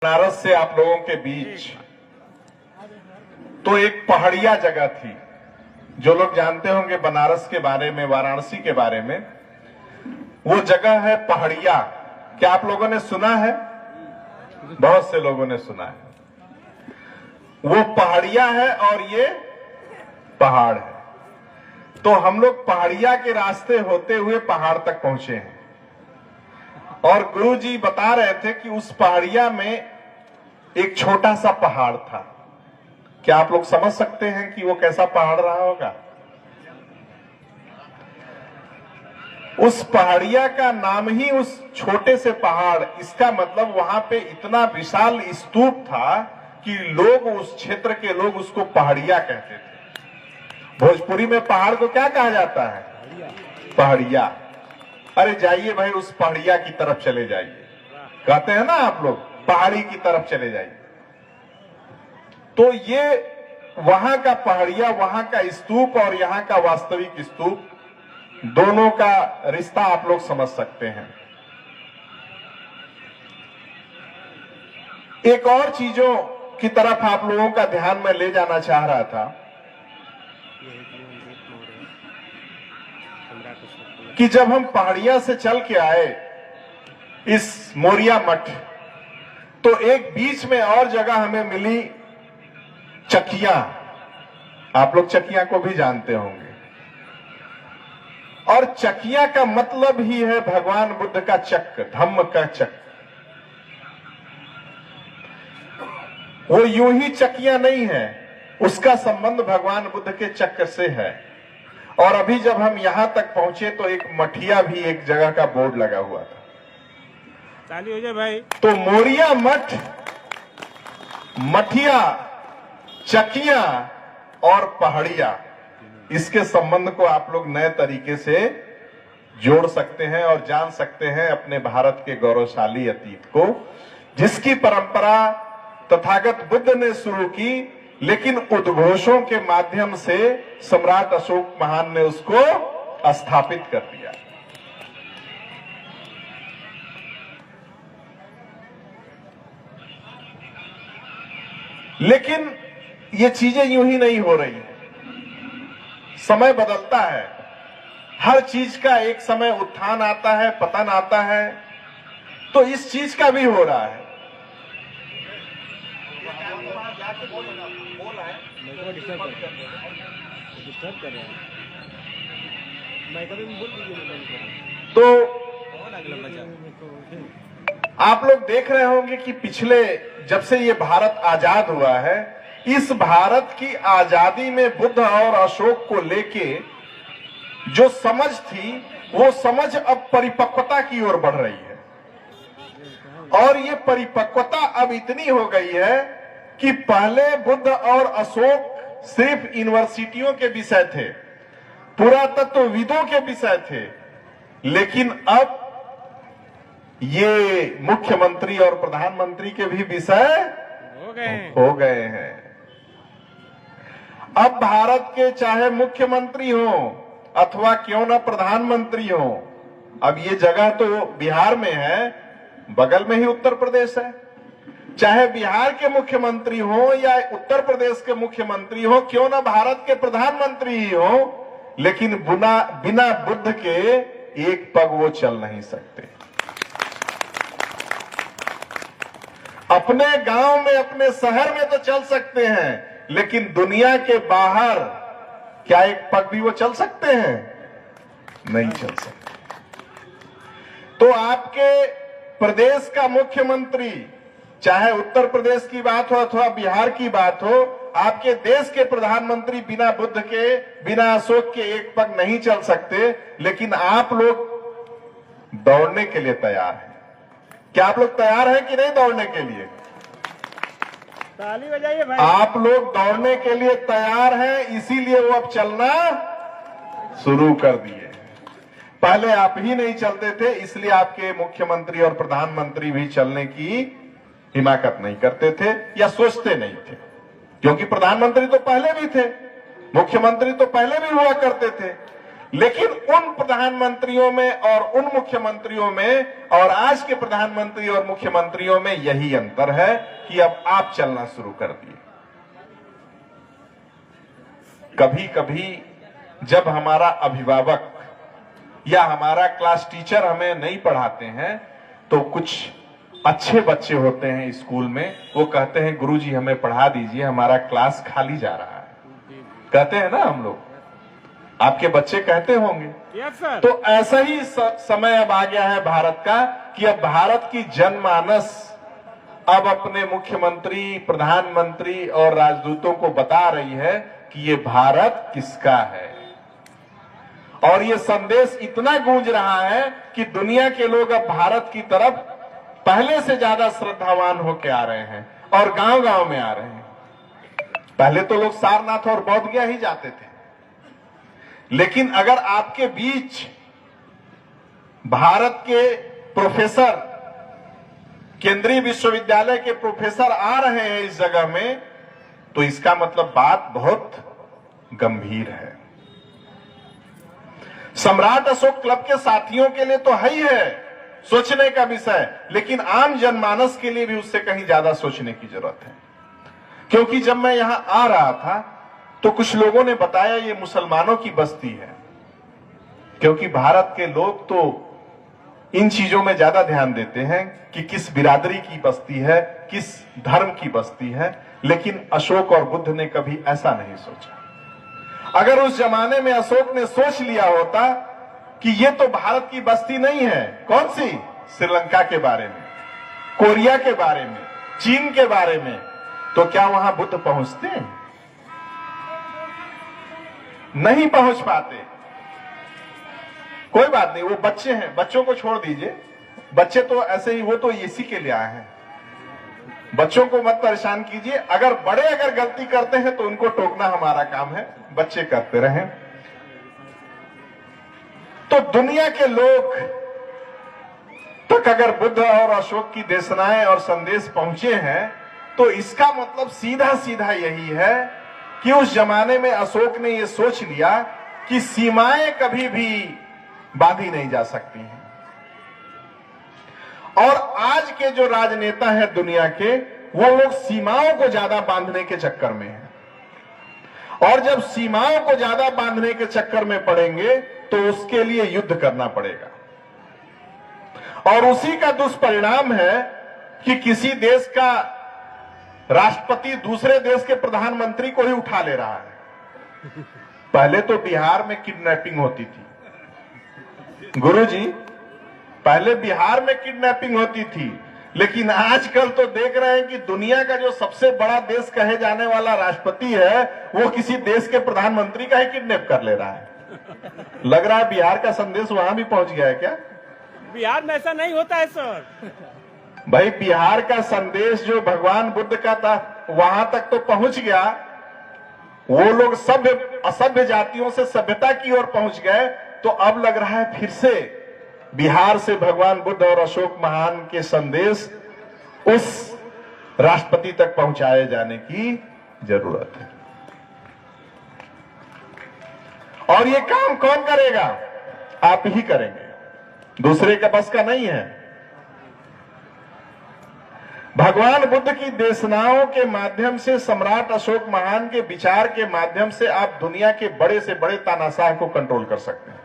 बनारस से आप लोगों के बीच तो एक पहाड़िया जगह थी। जो लोग जानते होंगे बनारस के बारे में, वाराणसी के बारे में, वो जगह है पहाड़िया। क्या आप लोगों ने सुना है? बहुत से लोगों ने सुना है। वो पहाड़िया है और ये पहाड़ है। तो हम लोग पहाड़िया के रास्ते होते हुए पहाड़ तक पहुंचे हैं और गुरुजी बता रहे थे कि उस पहाड़िया में एक छोटा सा पहाड़ था। क्या आप लोग समझ सकते हैं कि वो कैसा पहाड़ रहा होगा? उस पहाड़िया का नाम ही उस छोटे से पहाड़, इसका मतलब वहां पे इतना विशाल स्तूप था कि लोग, उस क्षेत्र के लोग उसको पहाड़िया कहते थे। भोजपुरी में पहाड़ को क्या कहा जाता है? पहाड़िया। अरे जाइए भाई, उस पहाड़िया की तरफ चले जाइए, कहते हैं ना आप लोग, पहाड़ी की तरफ चले जाइए। तो ये वहां का पहाड़िया, वहां का स्तूप और यहां का वास्तविक स्तूप, दोनों का रिश्ता आप लोग समझ सकते हैं। एक और चीजों की तरफ आप लोगों का ध्यान में ले जाना चाह रहा था कि जब हम पहाड़िया से चल के आए इस मोरिया मठ, तो एक बीच में और जगह हमें मिली, चकिया। आप लोग चकिया को भी जानते होंगे। और चकिया का मतलब ही है भगवान बुद्ध का चक्र, धम्म का चक्र। वो यूं ही चकिया नहीं है, उसका संबंध भगवान बुद्ध के चक्र से है। और अभी जब हम यहां तक पहुंचे तो एक मठिया भी, एक जगह का बोर्ड लगा हुआ था। चालू हो जाए भाई। तो मोरिया मठ, मठिया, चकिया और पहाड़िया, इसके संबंध को आप लोग नए तरीके से जोड़ सकते हैं और जान सकते हैं अपने भारत के गौरवशाली अतीत को, जिसकी परंपरा तथागत बुद्ध ने शुरू की, लेकिन उद्घोषों के माध्यम से सम्राट अशोक महान ने उसको स्थापित कर दिया। लेकिन ये चीजें यूं ही नहीं हो रही है, समय बदलता है। हर चीज का एक समय उत्थान आता है, पतन आता है, तो इस चीज का भी हो रहा है। तो आप लोग देख रहे होंगे कि पिछले, जब से ये भारत आजाद हुआ है, इस भारत की आजादी में बुद्ध और अशोक को लेके जो समझ थी, वो समझ अब परिपक्वता की ओर बढ़ रही है। और ये परिपक्वता अब इतनी हो गई है कि पहले बुद्ध और अशोक सिर्फ यूनिवर्सिटियों के विषय थे, पुरातत्वविदों के विषय थे, लेकिन अब ये मुख्यमंत्री और प्रधानमंत्री के भी विषय हो गए हैं। अब भारत के चाहे मुख्यमंत्री हो अथवा क्यों ना प्रधानमंत्री हो, अब ये जगह तो बिहार में है, बगल में ही उत्तर प्रदेश है, चाहे बिहार के मुख्यमंत्री हो या उत्तर प्रदेश के मुख्यमंत्री हो, क्यों ना भारत के प्रधानमंत्री ही हो, लेकिन बिना बुद्ध के एक पग वो चल नहीं सकते। अपने गांव में, अपने शहर में तो चल सकते हैं, लेकिन दुनिया के बाहर क्या एक पग भी वो चल सकते हैं? नहीं चल सकते। तो आपके प्रदेश का मुख्यमंत्री, चाहे उत्तर प्रदेश की बात हो अथवा बिहार की बात हो, आपके देश के प्रधानमंत्री बिना बुद्ध के, बिना अशोक के एक पग नहीं चल सकते, लेकिन आप लोग दौड़ने के लिए तैयार हैं। क्या आप लोग तैयार हैं कि नहीं दौड़ने के लिए? ताली बजाइए भाई। आप लोग दौड़ने के लिए तैयार हैं, इसीलिए वो अब चलना शुरू कर दिए। पहले आप ही नहीं चलते थे, इसलिए आपके मुख्यमंत्री और प्रधानमंत्री भी चलने की हिमाकत नहीं करते थे या सोचते नहीं थे, क्योंकि प्रधानमंत्री तो पहले भी थे, मुख्यमंत्री तो पहले भी हुआ करते थे, लेकिन उन प्रधानमंत्रियों में और उन मुख्यमंत्रियों में और आज के प्रधानमंत्री और मुख्यमंत्रियों में यही अंतर है कि अब आप चलना शुरू कर दिए। कभी कभी जब हमारा अभिभावक या हमारा क्लास टीचर हमें नहीं पढ़ाते हैं तो कुछ अच्छे बच्चे होते हैं स्कूल में, वो कहते हैं गुरुजी हमें पढ़ा दीजिए, हमारा क्लास खाली जा रहा है। कहते हैं ना हम लोग, आपके बच्चे कहते होंगे। Yes sir. तो ऐसा ही समय अब आ गया है भारत का कि अब भारत की जनमानस अब अपने मुख्यमंत्री, प्रधानमंत्री और राजदूतों को बता रही है कि ये भारत किसका है। और ये संदेश इतना गूंज रहा है कि दुनिया के लोग अब भारत की तरफ पहले से ज्यादा श्रद्धावान होकर आ रहे हैं और गांव गांव में आ रहे हैं। पहले तो लोग सारनाथ और बोध गया ही जाते थे, लेकिन अगर आपके बीच भारत के प्रोफेसर, केंद्रीय विश्वविद्यालय के प्रोफेसर आ रहे हैं इस जगह में, तो इसका मतलब बात बहुत गंभीर है। सम्राट अशोक क्लब के साथियों के लिए तो है ही है सोचने का विषय, लेकिन आम जनमानस के लिए भी उससे कहीं ज्यादा सोचने की जरूरत है। क्योंकि जब मैं यहां आ रहा था तो कुछ लोगों ने बताया ये मुसलमानों की बस्ती है, क्योंकि भारत के लोग तो इन चीजों में ज्यादा ध्यान देते हैं कि किस बिरादरी की बस्ती है, किस धर्म की बस्ती है, लेकिन अशोक और बुद्ध ने कभी ऐसा नहीं सोचा। अगर उस जमाने में अशोक ने सोच लिया होता कि ये तो भारत की बस्ती नहीं है, कौन सी, श्रीलंका के बारे में, कोरिया के बारे में, चीन के बारे में, तो क्या वहां बुद्ध पहुंचते? नहीं पहुंच पाते। कोई बात नहीं, वो बच्चे हैं, बच्चों को छोड़ दीजिए, बच्चे तो ऐसे ही, वो तो इसी के लिए आए हैं। बच्चों को मत परेशान कीजिए। अगर बड़े अगर गलती करते हैं तो उनको टोकना हमारा काम है, बच्चे करते रहें। तो दुनिया के लोग तक अगर बुद्ध और अशोक की देशनाएं और संदेश पहुंचे हैं तो इसका मतलब सीधा सीधा यही है कि उस जमाने में अशोक ने यह सोच लिया कि सीमाएं कभी भी बांधी नहीं जा सकती हैं। और आज के जो राजनेता हैं दुनिया के, वो लोग सीमाओं को ज्यादा बांधने के चक्कर में हैं। और जब सीमाओं को ज्यादा बांधने के चक्कर में पड़ेंगे तो उसके लिए युद्ध करना पड़ेगा। और उसी का दुष्परिणाम है कि किसी देश का राष्ट्रपति दूसरे देश के प्रधानमंत्री को ही उठा ले रहा है। पहले तो बिहार में किडनैपिंग होती थी गुरुजी, पहले बिहार में किडनैपिंग होती थी, लेकिन आजकल तो देख रहे हैं कि दुनिया का जो सबसे बड़ा देश कहे जाने वाला राष्ट्रपति है वो किसी देश के प्रधानमंत्री का ही किडनैप कर ले रहा है। लग रहा है बिहार का संदेश वहां भी पहुंच गया है क्या? बिहार में ऐसा नहीं होता है सर। भाई बिहार का संदेश जो भगवान बुद्ध का था वहां तक तो पहुंच गया। वो लोग सभ्य असभ्य जातियों से सभ्यता की ओर पहुंच गए, तो अब लग रहा है फिर से बिहार से भगवान बुद्ध और अशोक महान के संदेश उस राष्ट्रपति तक पहुंचाए जाने की जरूरत है। और ये काम कौन करेगा? आप ही करेंगे, दूसरे का बस का नहीं है। भगवान बुद्ध की देशनाओं के माध्यम से, सम्राट अशोक महान के विचार के माध्यम से आप दुनिया के बड़े से बड़े तानाशाह को कंट्रोल कर सकते हैं।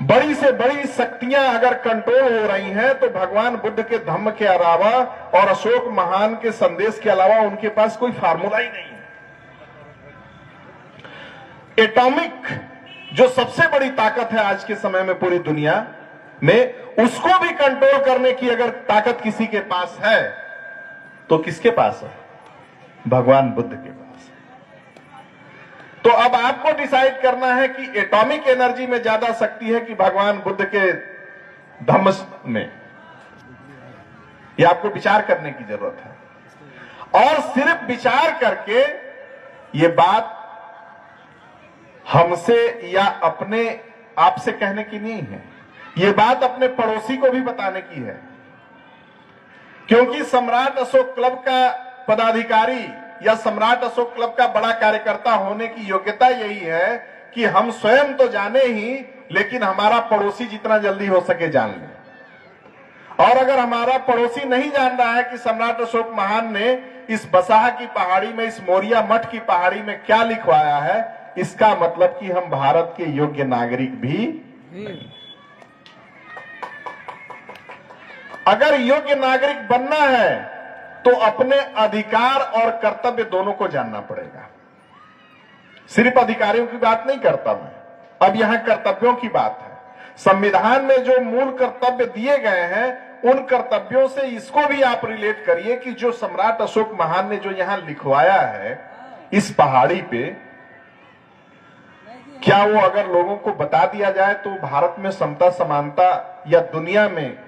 बड़ी से बड़ी शक्तियां अगर कंट्रोल हो रही हैं तो भगवान बुद्ध के धम्म के अलावा और अशोक महान के संदेश के अलावा उनके पास कोई फार्मूला ही नहीं है। एटॉमिक जो सबसे बड़ी ताकत है आज के समय में पूरी दुनिया में, उसको भी कंट्रोल करने की अगर ताकत किसी के पास है तो किसके पास है? भगवान बुद्ध के पास। तो अब आपको डिसाइड करना है कि एटॉमिक एनर्जी में ज्यादा शक्ति है कि भगवान बुद्ध के धम्म में। यह आपको विचार करने की जरूरत है। और सिर्फ विचार करके ये बात हमसे या अपने आप से कहने की नहीं है, ये बात अपने पड़ोसी को भी बताने की है। क्योंकि सम्राट अशोक क्लब का पदाधिकारी या सम्राट अशोक क्लब का बड़ा कार्यकर्ता होने की योग्यता यही है कि हम स्वयं तो जाने ही, लेकिन हमारा पड़ोसी जितना जल्दी हो सके जान ले। और अगर हमारा पड़ोसी नहीं जान रहा है कि सम्राट अशोक महान ने इस बसाह की पहाड़ी में, इस मोरिया मठ की पहाड़ी में क्या लिखवाया है, इसका मतलब कि हम भारत के योग्य नागरिक भी नहीं। अगर योग्य नागरिक बनना है तो अपने अधिकार और कर्तव्य दोनों को जानना पड़ेगा। सिर्फ अधिकारियों की बात नहीं करता मैं, अब यहां कर्तव्यों की बात है। संविधान में जो मूल कर्तव्य दिए गए हैं, उन कर्तव्यों से इसको भी आप रिलेट करिए कि जो सम्राट अशोक महान ने जो यहां लिखवाया है इस पहाड़ी पे, क्या वो अगर लोगों को बता दिया जाए तो भारत में समता समानता या दुनिया में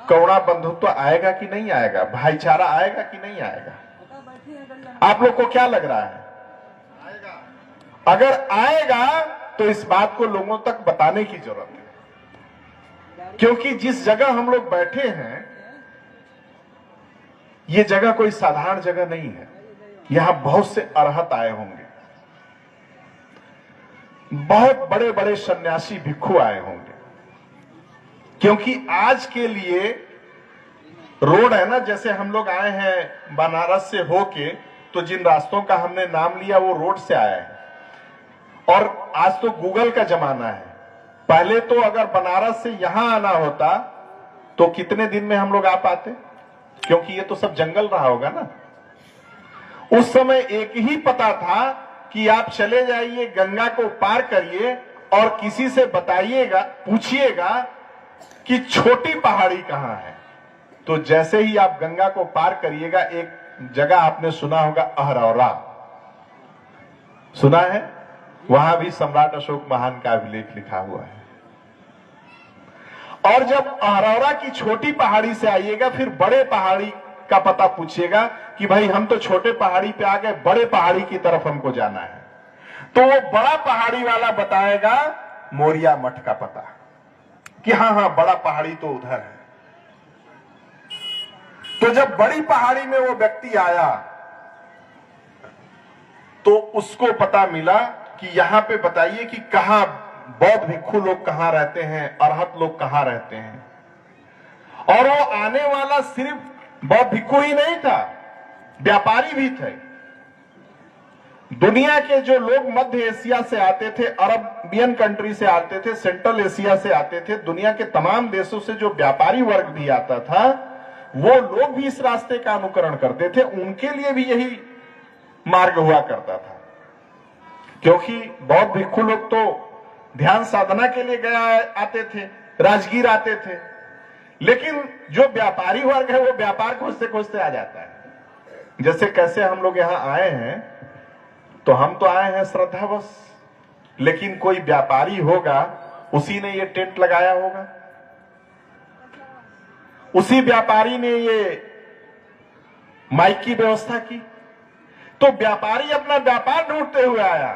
करुणा बंधुत्व आएगा कि नहीं आएगा, भाईचारा आएगा कि नहीं आएगा? आप लोग को क्या लग रहा है? अगर आएगा तो इस बात को लोगों तक बताने की जरूरत है, क्योंकि जिस जगह हम लोग बैठे हैं ये जगह कोई साधारण जगह नहीं है। यहां बहुत से अरहत आए होंगे, बहुत बड़े बड़े सन्यासी भिक्षु आए होंगे, क्योंकि आज के लिए रोड है ना, जैसे हम लोग आए हैं बनारस से होके, तो जिन रास्तों का हमने नाम लिया वो रोड से आया है। और आज तो गूगल का जमाना है, पहले तो अगर बनारस से यहां आना होता तो कितने दिन में हम लोग आ पाते, क्योंकि ये तो सब जंगल रहा होगा ना। उस समय एक ही पता था कि आप चले जाइए, गंगा को पार करिए और किसी से बताइएगा, पूछिएगा कि छोटी पहाड़ी कहां है। तो जैसे ही आप गंगा को पार करिएगा, एक जगह आपने सुना होगा अहरौरा, सुना है? वहां भी सम्राट अशोक महान का अभिलेख लिखा हुआ है। और जब अहरौरा की छोटी पहाड़ी से आइएगा, फिर बड़े पहाड़ी का पता पूछिएगा कि भाई हम तो छोटे पहाड़ी पे आ गए, बड़े पहाड़ी की तरफ हमको जाना है, तो वो बड़ा पहाड़ी वाला बताएगा मोरिया मठ का पता कि हाँ बड़ा पहाड़ी तो उधर है। तो जब बड़ी पहाड़ी में वो व्यक्ति आया तो उसको पता मिला कि यहां पे बताइए कि कहां बौद्ध भिक्षु लोग कहां रहते हैं, अरहत लोग कहां रहते हैं। और वो आने वाला सिर्फ बौद्ध भिक्षु ही नहीं था, व्यापारी भी थे। दुनिया के जो लोग मध्य एशिया से आते थे, अरबियन कंट्री से आते थे, सेंट्रल एशिया से आते थे, दुनिया के तमाम देशों से जो व्यापारी वर्ग भी आता था, वो लोग भी इस रास्ते का अनुकरण करते थे। उनके लिए भी यही मार्ग हुआ करता था, क्योंकि बौद्ध भिक्षु लोग तो ध्यान साधना के लिए गया आते थे, राजगीर आते थे, लेकिन जो व्यापारी वर्ग है वो व्यापार खोजते खोजते आ जाता है। जैसे कैसे हम लोग यहां आए हैं, तो हम तो आए हैं श्रद्धावश, लेकिन कोई व्यापारी होगा, उसी ने ये टेंट लगाया होगा, उसी व्यापारी ने ये माइक की व्यवस्था की। तो व्यापारी अपना व्यापार ढूंढते हुए आया,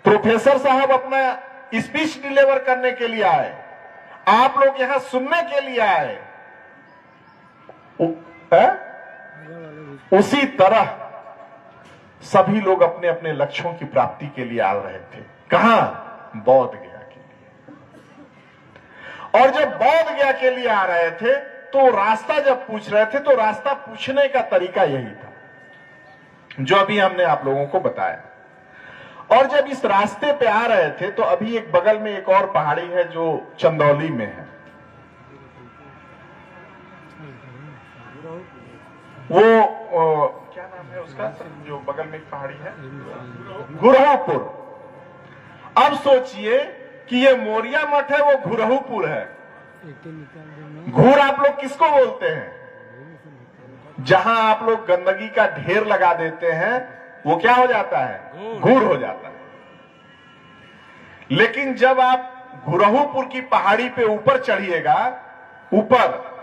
प्रोफेसर साहब अपना स्पीच डिलीवर करने के लिए आए, आप लोग यहां सुनने के लिए आए। उसी तरह सभी लोग अपने अपने लक्ष्यों की प्राप्ति के लिए आ रहे थे। कहां? बौद्ध गया के लिए। और जब बौद्ध गया के लिए आ रहे थे तो रास्ता जब पूछ रहे थे, तो रास्ता पूछने का तरीका यही था जो अभी हमने आप लोगों को बताया। और जब इस रास्ते पे आ रहे थे तो अभी एक बगल में एक और पहाड़ी है जो चंदौली में है, वो क्या नाम है उसका, जो बगल में एक पहाड़ी है, गुरहुपुर। अब सोचिए कि ये मोरिया मठ है, वो गुरहुपुर है। घूर आप लोग किसको बोलते हैं? जहां आप लोग गंदगी का ढेर लगा देते हैं वो क्या हो जाता है? घूर हो जाता है। लेकिन जब आप गुरहुपुर की पहाड़ी पे ऊपर चढ़िएगा, ऊपर,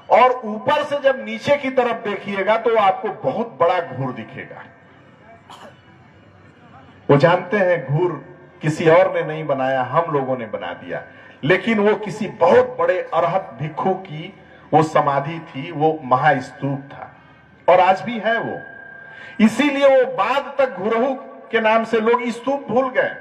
और ऊपर से जब नीचे की तरफ देखिएगा तो आपको बहुत बड़ा घूर दिखेगा। वो जानते हैं घूर किसी और ने नहीं बनाया, हम लोगों ने बना दिया, लेकिन वो किसी बहुत बड़े अरहत भिक्षु की वो समाधि थी, वो महास्तूप था, और आज भी है वो। इसीलिए वो बाद तक घुरहु के नाम से लोग स्तूप भूल गए।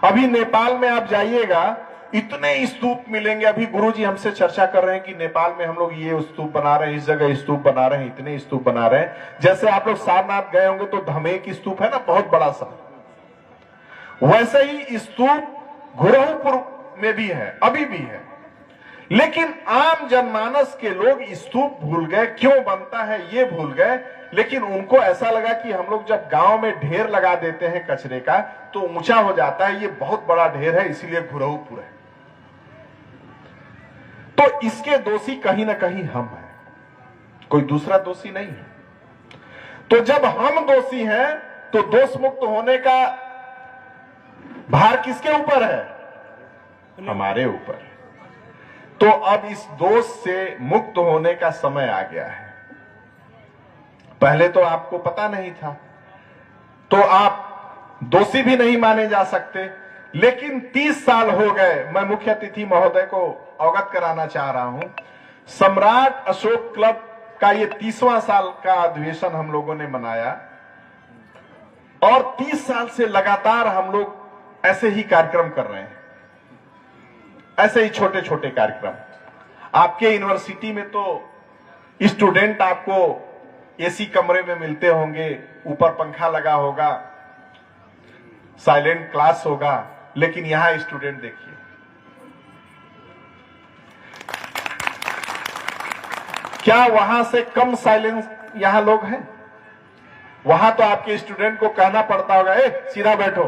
अभी नेपाल में आप जाइएगा, इतने स्तूप मिलेंगे। अभी गुरुजी हमसे चर्चा कर रहे हैं कि नेपाल में हम लोग ये स्तूप बना रहे हैं, इस जगह स्तूप बना रहे हैं, इतने स्तूप बना रहे हैं। जैसे आप लोग सारनाथ गए होंगे तो धमेक स्तूप है ना, बहुत बड़ा सा, वैसे ही स्तूप घुरहपुर में भी है, अभी भी है। लेकिन आम जनमानस के लोग स्तूप भूल गए, क्यों बनता है ये भूल गए। लेकिन उनको ऐसा लगा कि हम लोग जब गांव में ढेर लगा देते हैं कचरे का तो ऊंचा हो जाता है, ये बहुत बड़ा ढेर है, इसीलिए घुरहपुर है। तो इसके दोषी कहीं ना कहीं हम हैं, कोई दूसरा दोषी नहीं है। तो जब हम दोषी हैं तो दोष मुक्त होने का भार किसके ऊपर है? हमारे ऊपर। तो अब इस दोष से मुक्त होने का समय आ गया है। पहले तो आपको पता नहीं था, तो आप दोषी भी नहीं माने जा सकते। लेकिन 30 साल हो गए। मैं मुख्य अतिथि महोदय को अवगत कराना चाह रहा हूं, सम्राट अशोक क्लब का ये 30वां साल का अधिवेशन हम लोगों ने मनाया और 30 साल से लगातार हम लोग ऐसे ही कार्यक्रम कर रहे हैं, ऐसे ही छोटे छोटे कार्यक्रम। आपके यूनिवर्सिटी में तो स्टूडेंट आपको एसी कमरे में मिलते होंगे, ऊपर पंखा लगा होगा, साइलेंट क्लास होगा, लेकिन यहां स्टूडेंट देखिए, क्या वहां से कम साइलेंस यहां लोग हैं? वहां तो आपके स्टूडेंट को कहना पड़ता होगा, ए सीधा बैठो,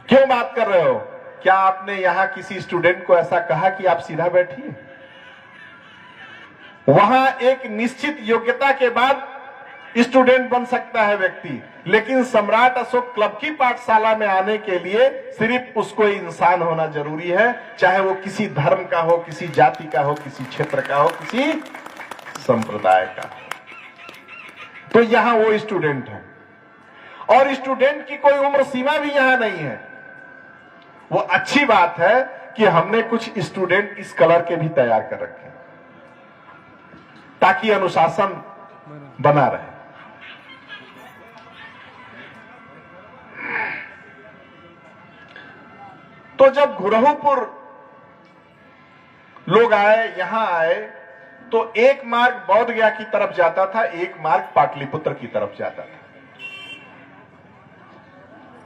क्यों बात कर रहे हो? क्या आपने यहां किसी स्टूडेंट को ऐसा कहा कि आप सीधा बैठिए? वहां एक निश्चित योग्यता के बाद स्टूडेंट बन सकता है व्यक्ति, लेकिन सम्राट अशोक क्लब की पाठशाला में आने के लिए सिर्फ उसको इंसान होना जरूरी है, चाहे वो किसी धर्म का हो, किसी जाति का हो, किसी क्षेत्र का हो, किसी संप्रदाय का। तो यहां वो स्टूडेंट है और स्टूडेंट की कोई उम्र सीमा भी यहां नहीं है। वो अच्छी बात है कि हमने कुछ स्टूडेंट इस कलर के भी तैयार कर रखे ताकि अनुशासन बना रहे। तो जब घुरहपुर लोग आए, यहां आए, तो एक मार्ग बौद्ध गया की तरफ जाता था, एक मार्ग पाटलिपुत्र की तरफ जाता था,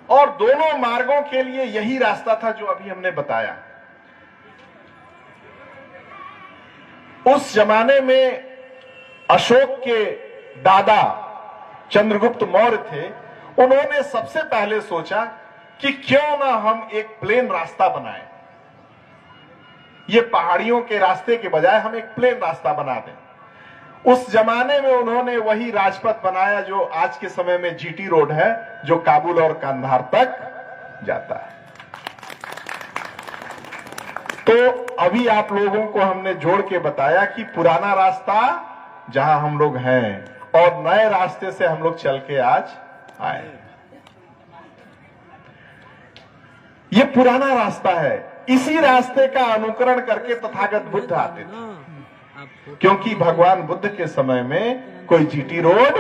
और दोनों मार्गों के लिए यही रास्ता था जो अभी हमने बताया। उस जमाने में अशोक के दादा चंद्रगुप्त मौर्य थे, उन्होंने सबसे पहले सोचा कि क्यों ना हम एक प्लेन रास्ता बनाएं, ये पहाड़ियों के रास्ते के बजाय हम एक प्लेन रास्ता बना दें। उस जमाने में उन्होंने वही राजपथ बनाया जो आज के समय में जीटी रोड है, जो काबुल और कंधार तक जाता है। तो अभी आप लोगों को हमने जोड़ के बताया कि पुराना रास्ता जहां हम लोग हैं और नए रास्ते से हम लोग चल के आज आए। ये पुराना रास्ता है, इसी रास्ते का अनुकरण करके तथागत बुद्ध आते थे, क्योंकि भगवान बुद्ध के समय में कोई जीटी रोड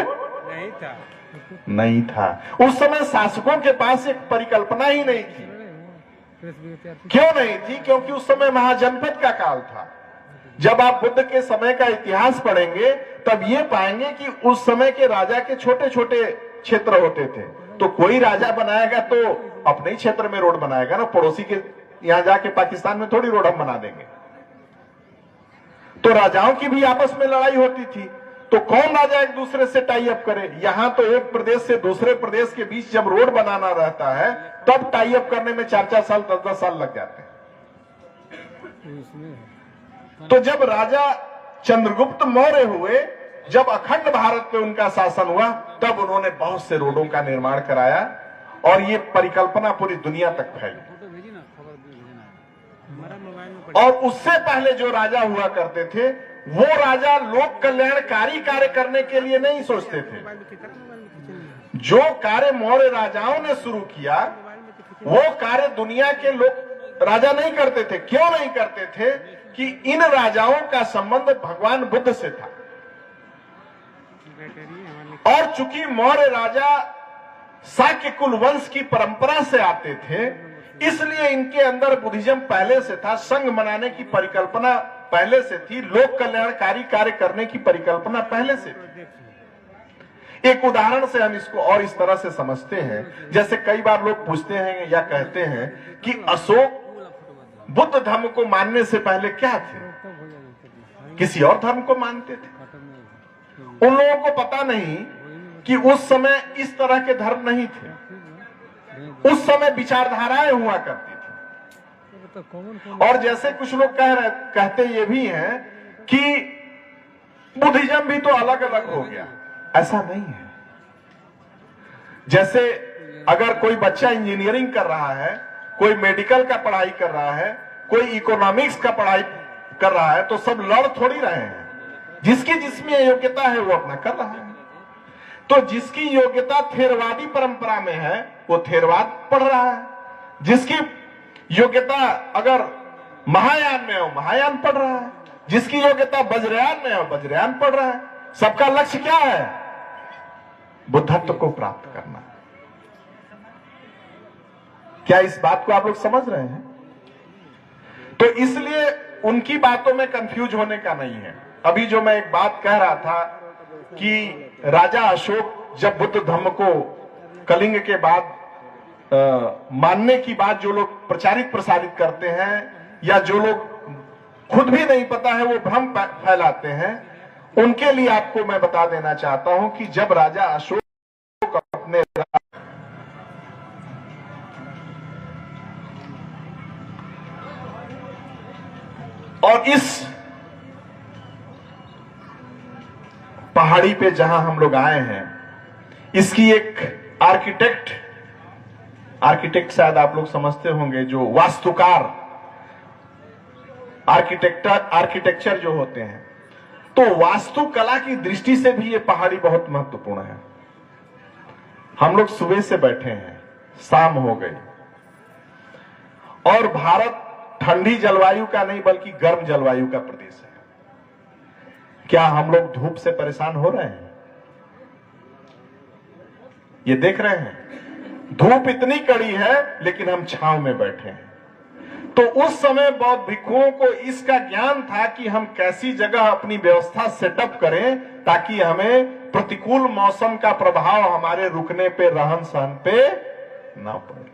नहीं था। उस समय शासकों के पास एक परिकल्पना ही नहीं थी। क्यों नहीं थी? क्योंकि उस समय महाजनपद का काल था। जब आप बुद्ध के समय का इतिहास पढ़ेंगे तब ये पाएंगे कि उस समय के राजा के छोटे छोटे क्षेत्र होते थे। तो कोई राजा बनाएगा तो अपने ही क्षेत्र में रोड बनाएगा ना, पड़ोसी के यहां जाके पाकिस्तान में थोड़ी रोड हम बना देंगे। तो राजाओं की भी आपस में लड़ाई होती थी, तो कौन राजा एक दूसरे से टाई अप करे? यहां तो एक प्रदेश से दूसरे प्रदेश के बीच जब रोड बनाना रहता है तब टाई अप करने में 4-4 साल 10-10 साल लग जाते हैं। तो जब राजा चंद्रगुप्त मौर्य हुए, जब अखंड भारत पे उनका शासन हुआ, तब उन्होंने बहुत से रोडों का निर्माण कराया और ये परिकल्पना पूरी दुनिया तक फैली। और उससे पहले जो राजा हुआ करते थे वो राजा लोक कल्याणकारी कार्य करने के लिए नहीं सोचते थे। जो कार्य मौर्य राजाओं ने शुरू किया वो कार्य दुनिया के लोग राजा नहीं करते थे। क्यों नहीं करते थे? कि इन राजाओं का संबंध भगवान बुद्ध से था। और चूंकि मौर्य राजा शाक्य कुल वंश की परंपरा से आते थे, इसलिए इनके अंदर बुद्धिज्म पहले से था, संघ मनाने की परिकल्पना पहले से थी, लोक कल्याणकारी कार्य करने की परिकल्पना पहले से थी। एक उदाहरण से हम इसको और इस तरह से समझते हैं, जैसे कई बार लोग पूछते हैं या कहते हैं कि अशोक बुद्ध धर्म को मानने से पहले क्या थे, किसी और धर्म को मानते थे। उन लोगों को पता नहीं कि उस समय इस तरह के धर्म नहीं थे, उस समय विचारधाराएं हुआ करती थी। और जैसे कुछ लोग कहते ये भी हैं कि बुद्धिज्म भी तो अलग अलग हो गया, ऐसा नहीं है। जैसे अगर कोई बच्चा इंजीनियरिंग कर रहा है, कोई मेडिकल का पढ़ाई कर रहा है, कोई इकोनॉमिक्स का पढ़ाई कर रहा है, तो सब लड़ थोड़ी रहे हैं। जिसकी जिसमें योग्यता है वो अपना कर रहा है। तो जिसकी योग्यता थेरवादी परंपरा में है वो थेरवाद पढ़ रहा है, जिसकी योग्यता अगर महायान में हो महायान पढ़ रहा है, जिसकी योग्यता वज्रयान में हो वज्रयान पढ़ रहा है। सबका लक्ष्य क्या है? बुद्धत्व को प्राप्त करना। क्या इस बात को आप लोग समझ रहे हैं? तो इसलिए उनकी बातों में कंफ्यूज होने का नहीं है। अभी जो मैं एक बात कह रहा था कि राजा अशोक जब बुद्ध धर्म को कलिंग के बाद मानने की बात जो लोग प्रचारित प्रसारित करते हैं, या जो लोग खुद भी नहीं पता है वो भ्रम फैलाते हैं, उनके लिए आपको मैं बता देना चाहता हूं कि जब राजा अशोक अपने और इस पहाड़ी पे जहां हम लोग आए हैं, इसकी एक आर्किटेक्ट शायद आप लोग समझते होंगे, जो वास्तुकार आर्किटेक्चर जो होते हैं, तो वास्तुकला की दृष्टि से भी ये पहाड़ी बहुत महत्वपूर्ण है। हम लोग सुबह से बैठे हैं, शाम हो गई, और भारत ठंडी जलवायु का नहीं बल्कि गर्म जलवायु का प्रदेश है। क्या हम लोग धूप से परेशान हो रहे हैं? ये देख रहे हैं धूप इतनी कड़ी है, लेकिन हम छांव में बैठे हैं। तो उस समय बौद्ध भिक्षुओं को इसका ज्ञान था कि हम कैसी जगह अपनी व्यवस्था सेटअप करें ताकि हमें प्रतिकूल मौसम का प्रभाव हमारे रुकने पे, रहन सहन पे ना पड़े।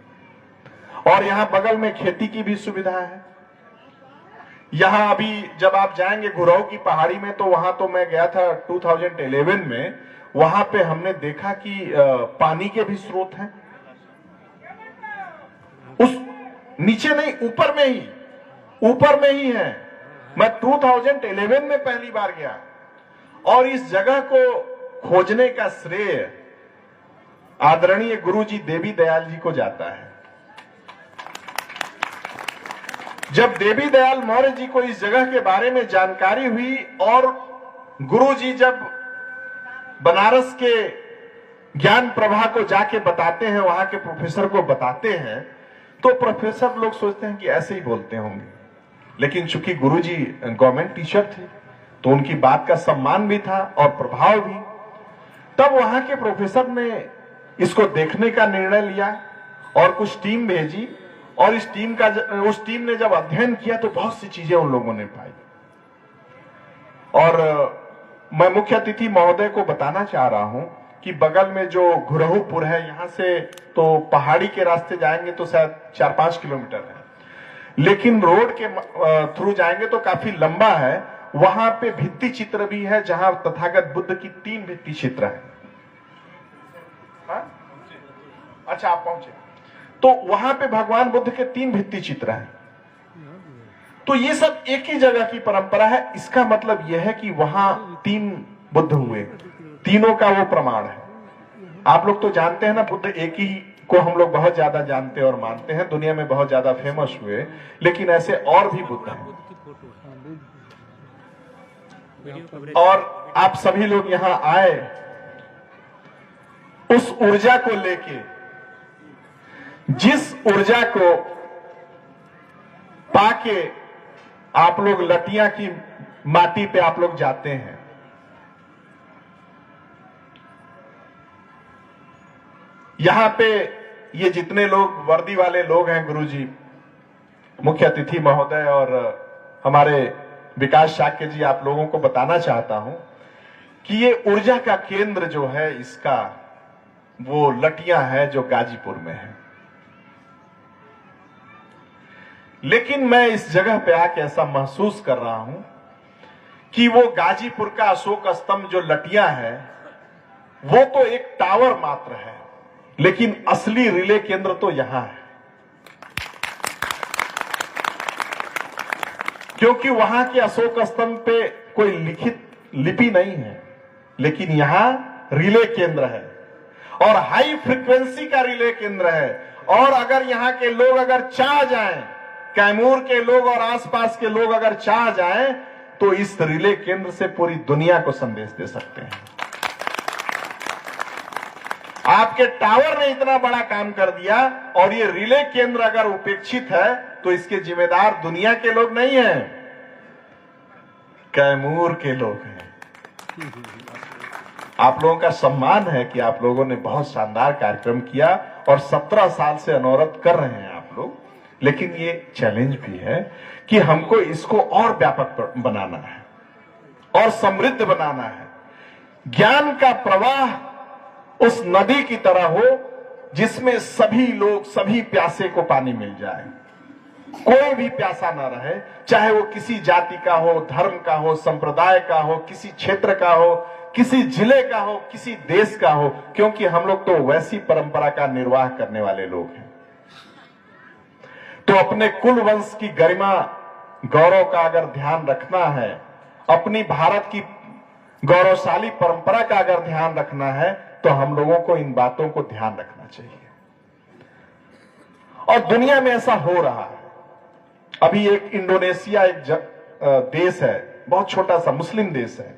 और यहां बगल में खेती की भी सुविधा है। यहां अभी जब आप जाएंगे घुराऊ की पहाड़ी में, तो वहां तो मैं गया था 2011 में, वहां पे हमने देखा कि पानी के भी स्रोत हैं। उस नीचे नहीं, ऊपर में ही है। मैं 2011 में पहली बार गया, और इस जगह को खोजने का श्रेय आदरणीय गुरुजी देवी दयाल जी को जाता है। जब देवी दयाल मौर्य जी को इस जगह के बारे में जानकारी हुई, और गुरुजी जब बनारस के ज्ञान प्रभा को जाके बताते हैं, वहां के प्रोफेसर को बताते हैं, तो प्रोफेसर लोग सोचते हैं कि ऐसे ही बोलते होंगे, लेकिन चूंकि गुरुजी गवर्नमेंट टीचर थे तो उनकी बात का सम्मान भी था और प्रभाव भी। तब वहां के प्रोफेसर ने इसको देखने का निर्णय लिया और कुछ टीम भेजी, और उस टीम ने जब अध्ययन किया तो बहुत सी चीजें उन लोगों ने पाई। और मैं मुख्य अतिथि महोदय को बताना चाह रहा हूं कि बगल में जो घुरहूपुर है, यहां से तो पहाड़ी के रास्ते जाएंगे तो शायद 4-5 किलोमीटर है, लेकिन रोड के थ्रू जाएंगे तो काफी लंबा है। वहां पे भित्ति चित्र भी है, जहां तथागत बुद्ध की 3 भित्ति चित्र है। अच्छा, आप पहुंचे तो वहां पे भगवान बुद्ध के 3 भित्ति चित्र हैं। तो ये सब एक ही जगह की परंपरा है। इसका मतलब यह है कि वहां 3 बुद्ध हुए, तीनों का वो प्रमाण है। आप लोग तो जानते हैं ना, बुद्ध एक ही को हम लोग बहुत ज्यादा जानते और मानते हैं, दुनिया में बहुत ज्यादा फेमस हुए, लेकिन ऐसे और भी बुद्ध हैं। और आप सभी लोग यहां आए उस ऊर्जा को लेके, जिस ऊर्जा को पाके आप लोग लटिया की माटी पे आप लोग जाते हैं। यहां पे ये जितने लोग वर्दी वाले लोग हैं, गुरुजी, मुख्य अतिथि महोदय और हमारे विकास शाक्य जी, आप लोगों को बताना चाहता हूं कि ये ऊर्जा का केंद्र जो है इसका वो लटियां है जो गाजीपुर में है। लेकिन मैं इस जगह पे आके ऐसा महसूस कर रहा हूं कि वो गाजीपुर का अशोक स्तंभ जो लटियां है वो तो एक टावर मात्र है, लेकिन असली रिले केंद्र तो यहां है। क्योंकि वहां के अशोक स्तंभ पे कोई लिखित लिपि नहीं है, लेकिन यहां रिले केंद्र है और हाई फ्रीक्वेंसी का रिले केंद्र है। और अगर यहां के लोग अगर चाह जाएं, कैमूर के लोग और आसपास के लोग अगर चाह जाएं, तो इस रिले केंद्र से पूरी दुनिया को संदेश दे सकते हैं। आपके टावर ने इतना बड़ा काम कर दिया और ये रिले केंद्र अगर उपेक्षित है तो इसके जिम्मेदार दुनिया के लोग नहीं हैं, कैमूर के लोग हैं। आप लोगों का सम्मान है कि आप लोगों ने बहुत शानदार कार्यक्रम किया और 17 साल से अनवरत कर रहे हैं आप लोग। लेकिन ये चैलेंज भी है कि हमको इसको और व्यापक बनाना है और समृद्ध बनाना है। ज्ञान का प्रवाह उस नदी की तरह हो जिसमें सभी लोग, सभी प्यासे को पानी मिल जाए, कोई भी प्यासा ना रहे, चाहे वो किसी जाति का हो, धर्म का हो, संप्रदाय का हो, किसी क्षेत्र का हो, किसी जिले का हो, किसी देश का हो, क्योंकि हम लोग तो वैसी परंपरा का निर्वाह करने वाले लोग हैं। तो अपने कुल वंश की गरिमा गौरव का अगर ध्यान रखना है, अपनी भारत की गौरवशाली परंपरा का अगर ध्यान रखना है, तो हम लोगों को इन बातों को ध्यान रखना चाहिए। और दुनिया में ऐसा हो रहा है। अभी एक इंडोनेशिया एक देश है, बहुत छोटा सा मुस्लिम देश है,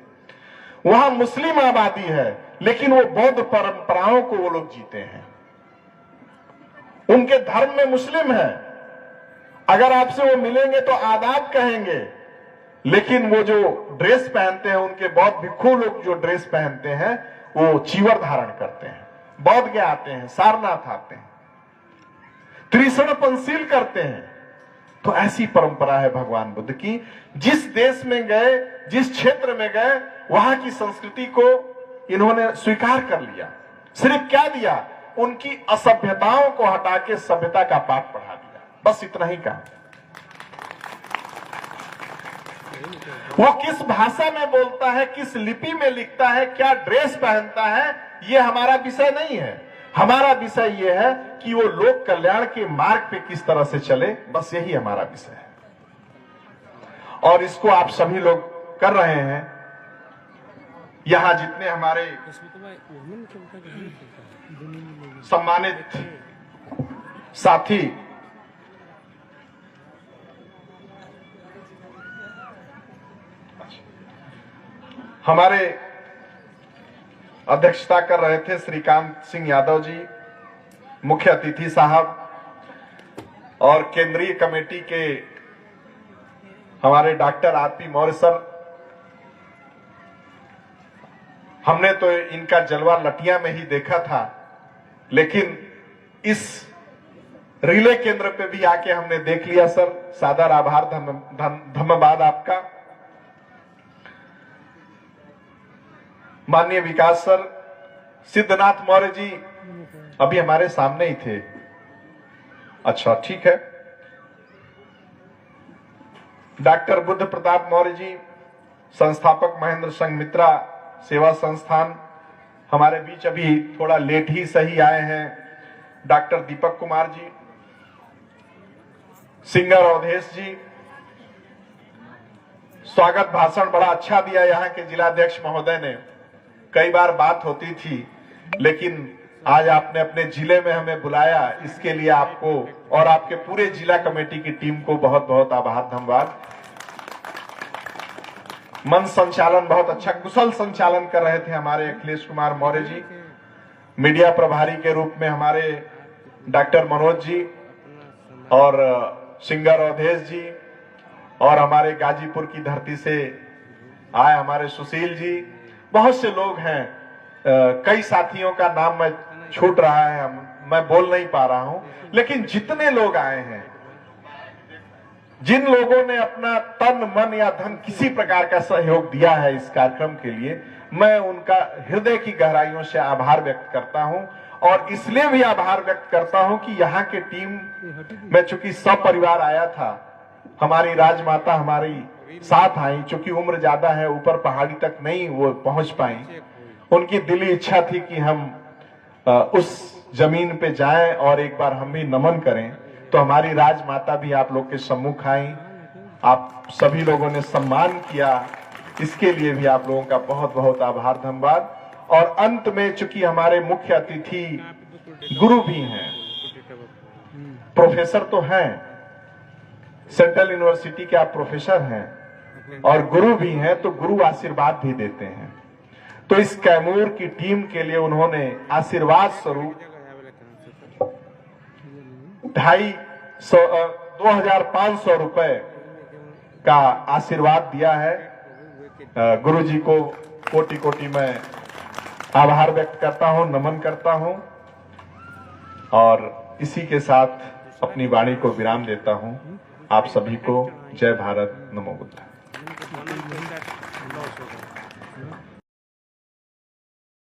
वहां मुस्लिम आबादी है, लेकिन वो बौद्ध परंपराओं को वो लोग जीते हैं। उनके धर्म में मुस्लिम है, अगर आपसे वो मिलेंगे तो आदाब कहेंगे, लेकिन वो जो ड्रेस पहनते हैं, उनके बौद्ध भिक्षु लोग जो ड्रेस पहनते हैं वो चीवर धारण करते हैं, बौद्ध के आते हैं, सारनाथ आते हैं, त्रिशण पंसील करते हैं। तो ऐसी परंपरा है भगवान बुद्ध की। जिस देश में गए, जिस क्षेत्र में गए, वहां की संस्कृति को इन्होंने स्वीकार कर लिया। सिर्फ क्या दिया, उनकी असभ्यताओं को हटा के सभ्यता का पाठ पढ़ा दिया, बस इतना ही काम। वो किस भाषा में बोलता है, किस लिपि में लिखता है, क्या ड्रेस पहनता है, ये हमारा विषय नहीं है। हमारा विषय यह है कि वो लोक कल्याण के मार्ग पे किस तरह से चले, बस यही हमारा विषय है। और इसको आप सभी लोग कर रहे हैं। यहां जितने हमारे सम्मानित साथी हमारे अध्यक्षता कर रहे थे श्रीकांत सिंह यादव जी, मुख्य अतिथि साहब, और केंद्रीय कमेटी के हमारे डॉक्टर आरपी मौर्य सर। हमने तो इनका जलवा लटिया में ही देखा था, लेकिन इस रिले केंद्र पे भी आके हमने देख लिया सर। सादर आभार, धन्यवाद आपका। माननीय विकास सर, सिद्धनाथ मौर्य जी अभी हमारे सामने ही थे। अच्छा, ठीक है। डॉक्टर बुद्ध प्रताप मौर्य जी, संस्थापक महेंद्र संघ मित्रा सेवा संस्थान, हमारे बीच अभी थोड़ा लेट ही सही आए हैं। डॉक्टर दीपक कुमार जी, सिंगर अवधेश जी, स्वागत भाषण बड़ा अच्छा दिया यहाँ के जिलाध्यक्ष महोदय ने। कई बार बात होती थी, लेकिन आज आपने अपने जिले में हमें बुलाया, इसके लिए आपको और आपके पूरे जिला कमेटी की टीम को बहुत बहुत आभार, धन्यवाद। मंच संचालन बहुत अच्छा, कुशल संचालन कर रहे थे हमारे अखिलेश कुमार मौर्य जी। मीडिया प्रभारी के रूप में हमारे डॉक्टर मनोज जी और सिंगर अवधेश जी, और हमारे गाजीपुर की धरती से आए हमारे सुशील जी, बहुत से लोग हैं। कई साथियों का नाम मैं छूट रहा है, मैं बोल नहीं पा रहा हूं, लेकिन जितने लोग आए हैं, जिन लोगों ने अपना तन मन या धन किसी प्रकार का सहयोग दिया है इस कार्यक्रम के लिए, मैं उनका हृदय की गहराइयों से आभार व्यक्त करता हूं। और इसलिए भी आभार व्यक्त करता हूं कि यहाँ के टीम में चूंकि सब परिवार आया था, हमारी राजमाता हमारी साथ आई, चूंकि उम्र ज्यादा है, ऊपर पहाड़ी तक नहीं वो पहुंच पाई, उनकी दिली इच्छा थी कि हम उस जमीन पे जाएं और एक बार हम भी नमन करें। तो हमारी राजमाता भी आप लोग के सम्मुख आई, आप सभी लोगों ने सम्मान किया, इसके लिए भी आप लोगों का बहुत बहुत आभार, धन्यवाद। और अंत में चूंकि हमारे मुख्य अतिथि गुरु भी हैं, प्रोफेसर तो हैं, सेंट्रल यूनिवर्सिटी के आप प्रोफेसर हैं और गुरु भी हैं, तो गुरु आशीर्वाद भी देते हैं। तो इस कैमूर की टीम के लिए उन्होंने आशीर्वाद स्वरूप 2500 रुपए का आशीर्वाद दिया है। गुरु जी को कोटि कोटि मैं आभार व्यक्त करता हूं, नमन करता हूं और इसी के साथ अपनी वाणी को विराम देता हूं। आप सभी को जय भारत, नमो बुद्ध।